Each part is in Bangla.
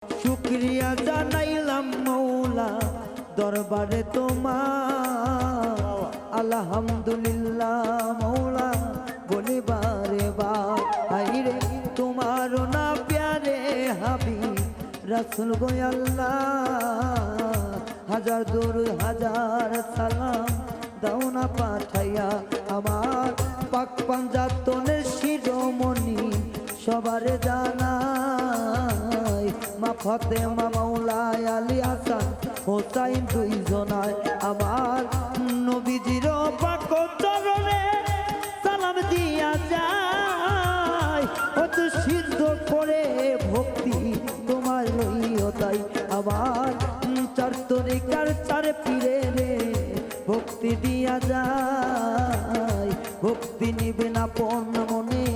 শুকরিয়া জানাইলাম মৌলা দরবারে তোমার, আলহামদুলিল্লাহ মৌলা বলি বারে বার। হাইরে তোমার না প্যারে হাবিব রাসূল গো আল্লাহ, হাজার দরুদ হাজার সালাম দাও না পাঠাইয়া। আমার পাক পাঞ্জাতনের শিরোমণি সবারে জানাই, মা ফাতেমা মাওলা আলী হাসান হোসাইন দুইজনায় আমার নবীজির পাক চরণে সালাম দিয়া যায়। অত সিদ্ধ করে ভক্তি তোমার লইও তাই, আমার চার তরিকার চার পীরে রে ভক্তি দিয়া যায়। ভক্তি নিবে না পণ মনে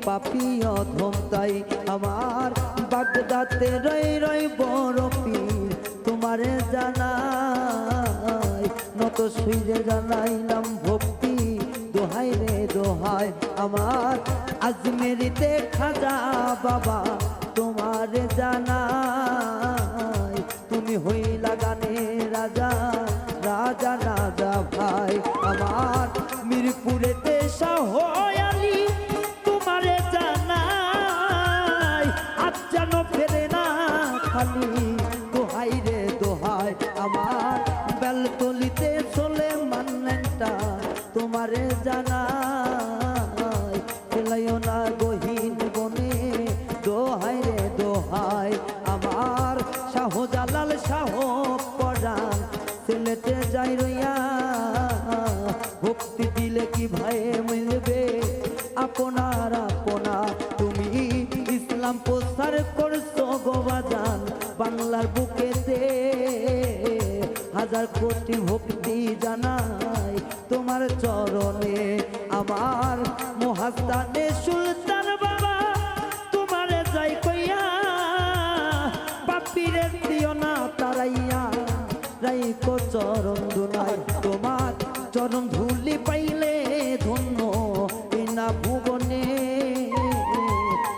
পাপি অধম তাই, আমার বাগদাতে রই রই বড় পীর তোমারে জানাই। নত সুইরে জানাইলাম ভক্তি দোহাই রে দোহাই, আমার আজমেরিতে খাজা বাবা তোমারে জানাই। তুমি হইলা গানের রাজা রাজা রাজা ভাই, আমার মিরপুরেতে শাহ আলী তোমারে জানাই। আজ যেন ফেরে না খালি দোহাই রে দোহাই, আমার বেলতলিতে চলে মান্নেনটা তোমারে জানাই। ফেলাইও না গহীন বনে দোহাই রে দোহাই, আমার শাহজালাল শাহ পরাণ সিলেটে যাই রইয়া। ভক্তি দিলে কি ভাই মিলবে আপনার আপনা, তুমি ইসলাম প্রচার করছো গো বাজান বাংলার বুকেতে। হাজার কোটি ভক্তি জানাই তোমার চরণে, আমার মহাস্থানে সুলতান বাবা তোমারে যাই কইয়া। পাপিরে দিও না তারাইয়া রাইকো চরণ দুনাই, তোমার চরণ ধুলি পাইলে ধন্য এই না ভুবনে।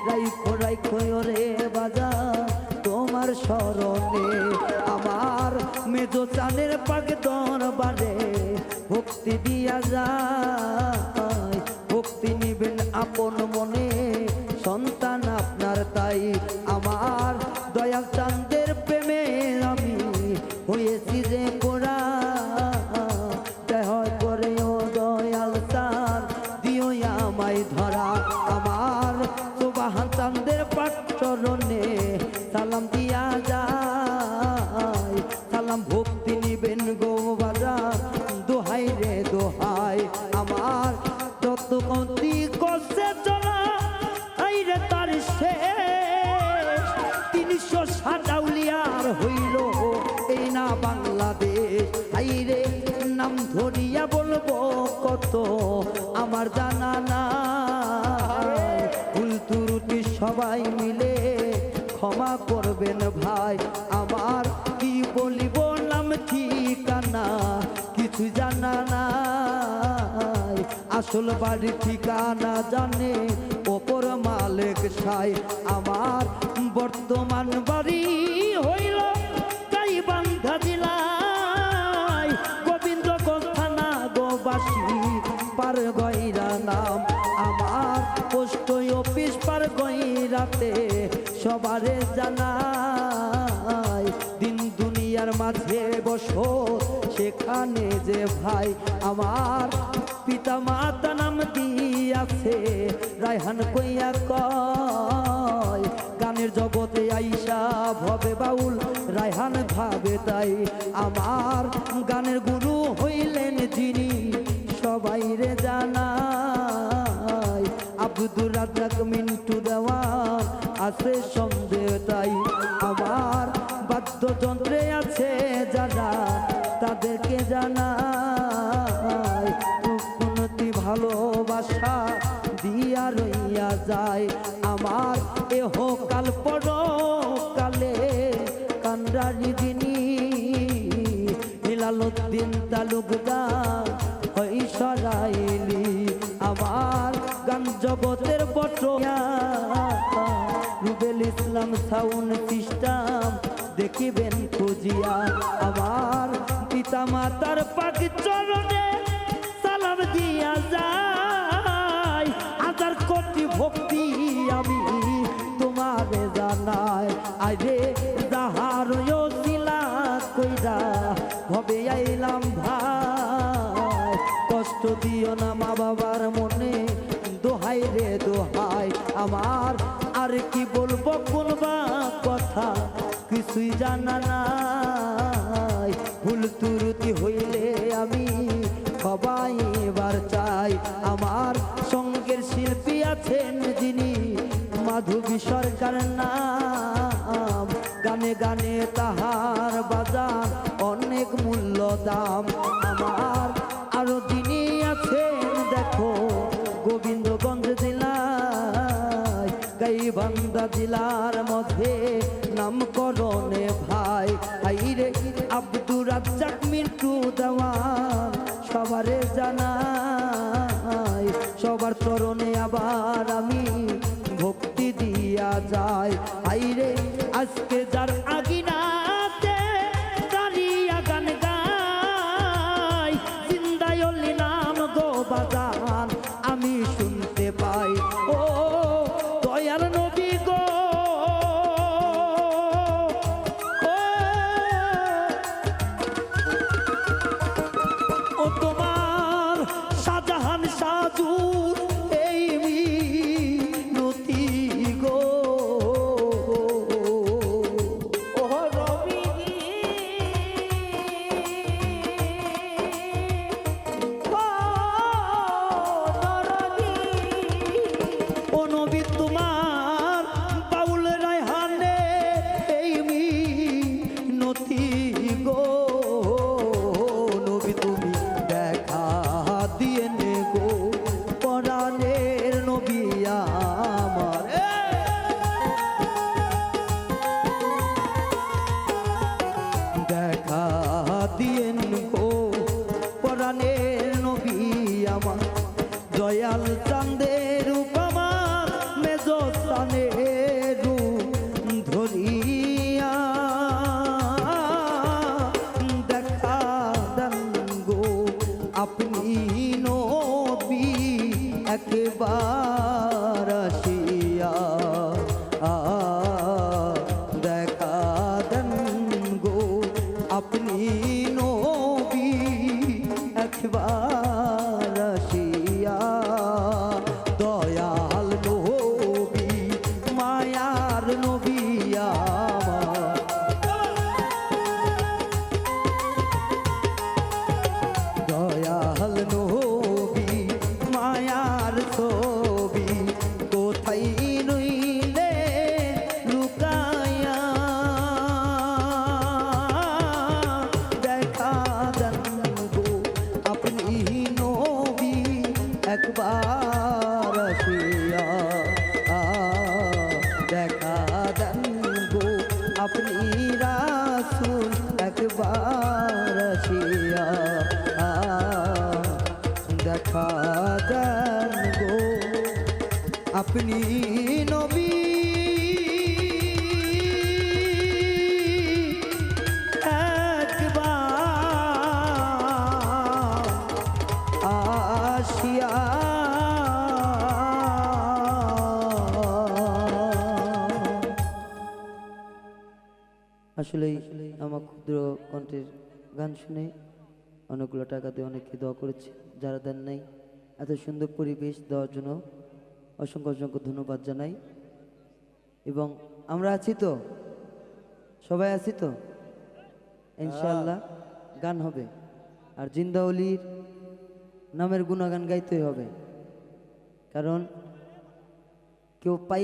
রাইখো রাইখো রে বাজা তোমার স্মরণে, আমার মেজো চানের পাক দরবারে ভক্তি দিয়া যায়। ভক্তি নিবেন আপন মনে সন্তান আপনার তাই, আমার দয়াল চাঁদের প্রেমে আমি হয়েছি যে পোড়া। দেহ করে ও দয়াল চাঁদ দিও আমায় ধরা, আমার সুবহান চাঁদের পাক চরণে সালাম দিয়া যায়। সালাম ভক্তি নিবেন গো বাজার দোহাই রে দোহাই, আমার যত কন্তি কষ্টে চলা এই রে তার শেষ। 360 আউলিয়ার হইল এই না বাংলাদেশ। আই রে নাম ধরিয়া বলবো কত আমার জানা নাই, ভুল ত্রুটি সবাই মিলে ক্ষমা করবেন ভাই। আমার কি বলিব নাম ঠিকানা কিছু জানা নাই, আসল বাড়ি ঠিকানা জানে ওপর মালিক সাই। আমার বর্তমান বাড়ি হইল গাইবান্ধা জেলায় গোবিন্দগঞ্জ থানা গোবাসী পার গয়রা নাম, আমার পোস্ট অফিস পার গয়রাতে সবারে জানাই। দিন দুনিয়ার মাঝে বসো সেখানে যে ভাই, আমার পিতা মাতা নাম দিয়াছে রায়হান কইয়া কয়। গানের জগতে আইসা ভবে বাউল রায়হান ভাবে তাই, আমার গানের গুরু হইলেন যিনি সবাই রে জানাই। আব্দুর রাজ্জাক মিন্টু দেওয়ান আছে সন্দেহ তাই, আমার বাদ্যযন্ত্রে আছে যারা তাদেরকে জানাই। উন্নতি ভালোবাসা দিয়া রইয়া যায়, আমার এহ কাল পরকালে কান্ডারি যিনি হিলালুদ্দিন তালুকদার হই সরাইলি। আমার গান জগতের বটয়া রুবেল ইসলাম সাউন্ড সিস্টেম দেখিবেন খুঁজিয়া। আমার পিতা মাতার পাক চরণে সালাম দিয়া যায়, হাজার কোটি ভক্তি আমি তোমারে জানাই। আরে যাহার ওসিলা কইরা ভবে আইলাম ভাই, কষ্ট দিও না মা বাবার মনে, দোহাই রে দোহাই আমার। আর কি বলবো কোনবা কথা কিছুই জানা নাই, ভুল ত্রুটি হইলে আমি সবাই এবার চাই। আমার সঙ্গের শিল্পী আছেন যিনি মাধবী সরকার নাম, গানে গানে তাহার বাজার অনেক মূল্য দাম। আমার আরো যিনি আছেন দেখো গোবিন্দগঞ্জ জেলায়, গাইবান্ধা জেলার মধ্যে নামকরণে ভাই। আইরে আব্দুর রাজ্জাক মিন্টু দেওয়ান সবারে জানাই, সবার চরণে আবার আমি ভক্তি দিয়া যাই। আইরে আজকে যার আগিনাতে দাঁড়িয়া গান গাই, জিন্দায়লি নাম গো বাজান আমি শুনতে পাই। ও দয়াল নবী গো, ও তোমার শাহজাহান সাজুর এই মিনতি গো, ও রবি ও নবী তোমার বাউল রায়হানে এই মিনতি গো, নবী তুমি দেখা দিয়ে নে গো পরাণের নবী আমার। দেখা দিয়ে গো পরাণের নবী আমার, দয়াল চাঁদের উপমা মেজস্তানের ধরিয়া দেখা দেন গো আপনি নবী একবার আসিয়া। দেখা দেন গো আপনি নবী একবার আসিয়া। দয়াল নবী মায়ার নবী আমার, দয়াল নবী মায়ার ছবি কোথায় রইলে লুকায়া। দেখা দেন গো আপনি নবী একবার আসিয়া। দেখা দেন গো আপনি রাসূল একবার আসিয়া। দেখা দেন গো আপনি নবী একবার আসিয়া। আসলেই আমার ক্ষুদ্র কণ্ঠের গান শুনে অনেকগুলো টাকা দিয়ে অনেকে দোয়া করেছে, যারা দেন নাই এত সুন্দর পরিবেশ দেওয়ার জন্য অসংখ্য অসংখ্য ধন্যবাদ জানাই। এবং আমরা আছি তো, সবাই আছি তো, ইনশাআল্লাহ গান হবে। আর জিন্দাউলির নামের গুণগান গাইতেই হবে, কারণ কেউ পাই